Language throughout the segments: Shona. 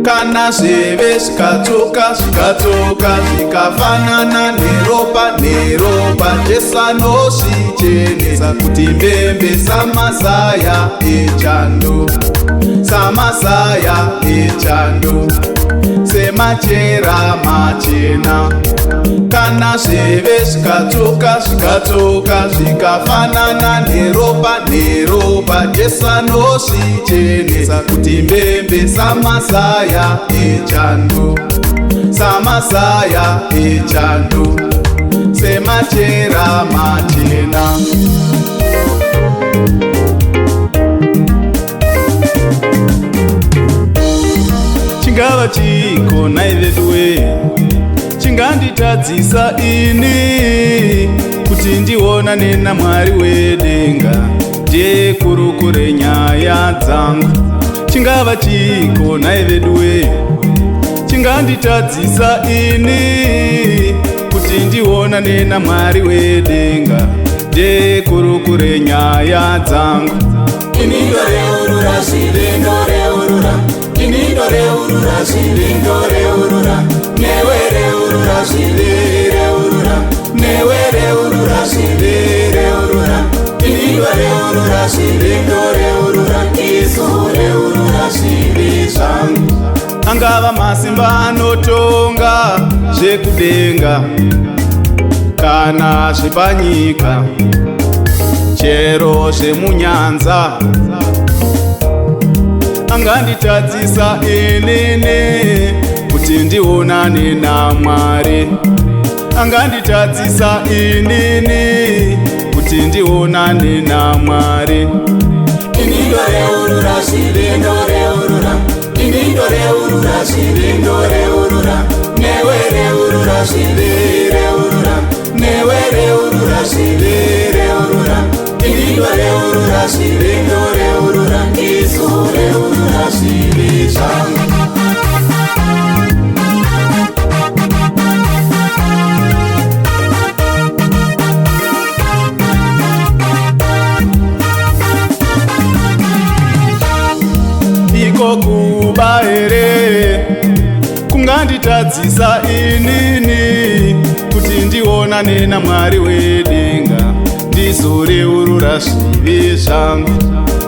Kana zveve zvikatsoka zvikafanana neropa Jesu anozvichenesa kuti mbembe samasaya echando semachera machena. Kana zveve zvikatsoka zvikafanana neropa Jesu anozvichenesa kuti mbembe samasaya echando semachera machena. Chingava chiko naiveduwe chinganditadzisa ini kuti ndionane naMwari wedenga ndiye kurukure nyaya dzangu. Chingava chiko naiveduwe chinganditadzisa ini kuti ndionane naMwari wedenga ndiye kurukure nyaya dzangu. Inindoreurura zvivindoreurura inindoreurura zvivindoreurura newereurura zvivireurura newereurura zvivireurura inindoreurura zvivindoreurura izoreurura zvivi zvangu. Angava masimba anotonga zvekudenga kana zvepanyika chero zvemunyanza anganditadzisa inini kuti ndionane naMwari. Anganditadzisa inini kuti ndionane naMwari. Inindoreurura zvivindoreurura inindoreurura zvivindoreurura newereurura zvivireurura newereurura zvivireurura inindoreurura zvivindoreurura izoreurura zvivi zvangu. Iko kuba here kunganditadzisa inini kuti ndionane naMwari wedenga ndizoreurura zvivi zvangu.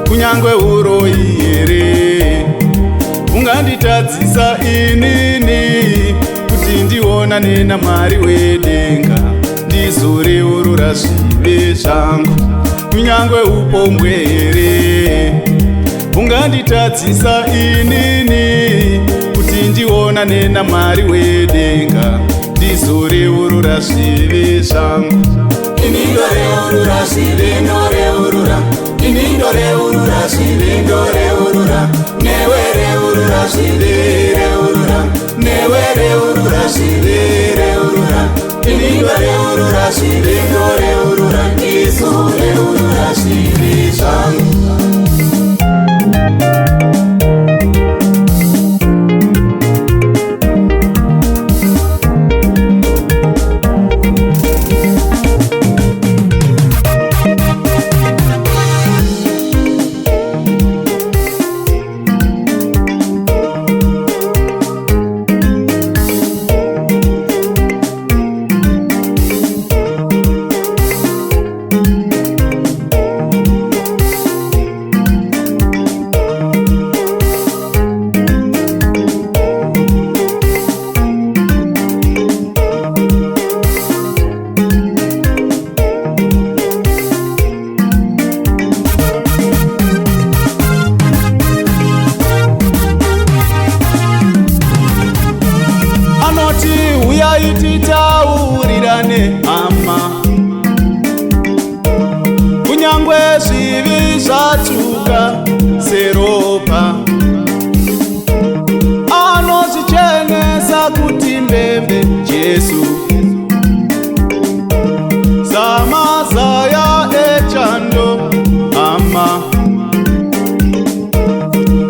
Kunyangwe uroyi here unganditadzisa inini kuti ndionane naMwari wedenga ndizoreurura zvivi zvangu. Kunyangwe upombwe here unganditadzisa inini kuti ndionane naMwari wedenga ndizoreurura zvivi zvangu. Inindoreurura zvivindoreurura inindoreurura zvivindoreurura newereurura zvivireurura newereurura zvivireurura inindoreurura zvivindoreurura izoreurura zvivi zvangu. Uyai titaurirane hama kunyangwe zvivi zvatuka seropa anozvichenesa kuti mbembe Jesu samasaya echando hama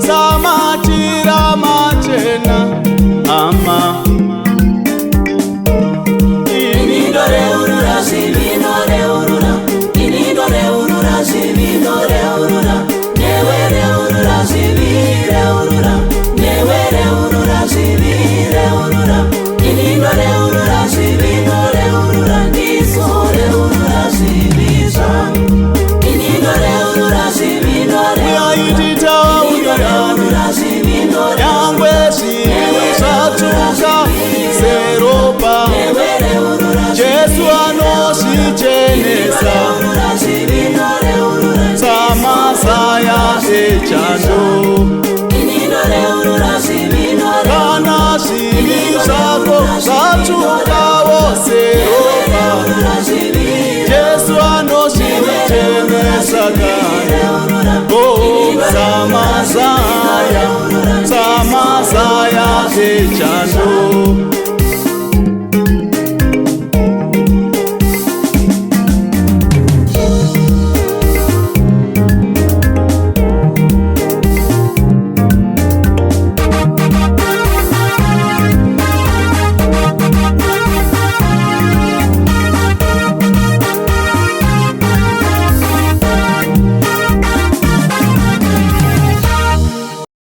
samatira machena hama. Inindoreurura zvivindoreurura inindoreurura zvivindoreurura newereurura zvivireurura nyangwe zvivi zvatuka seropa Jesu anozvichenesa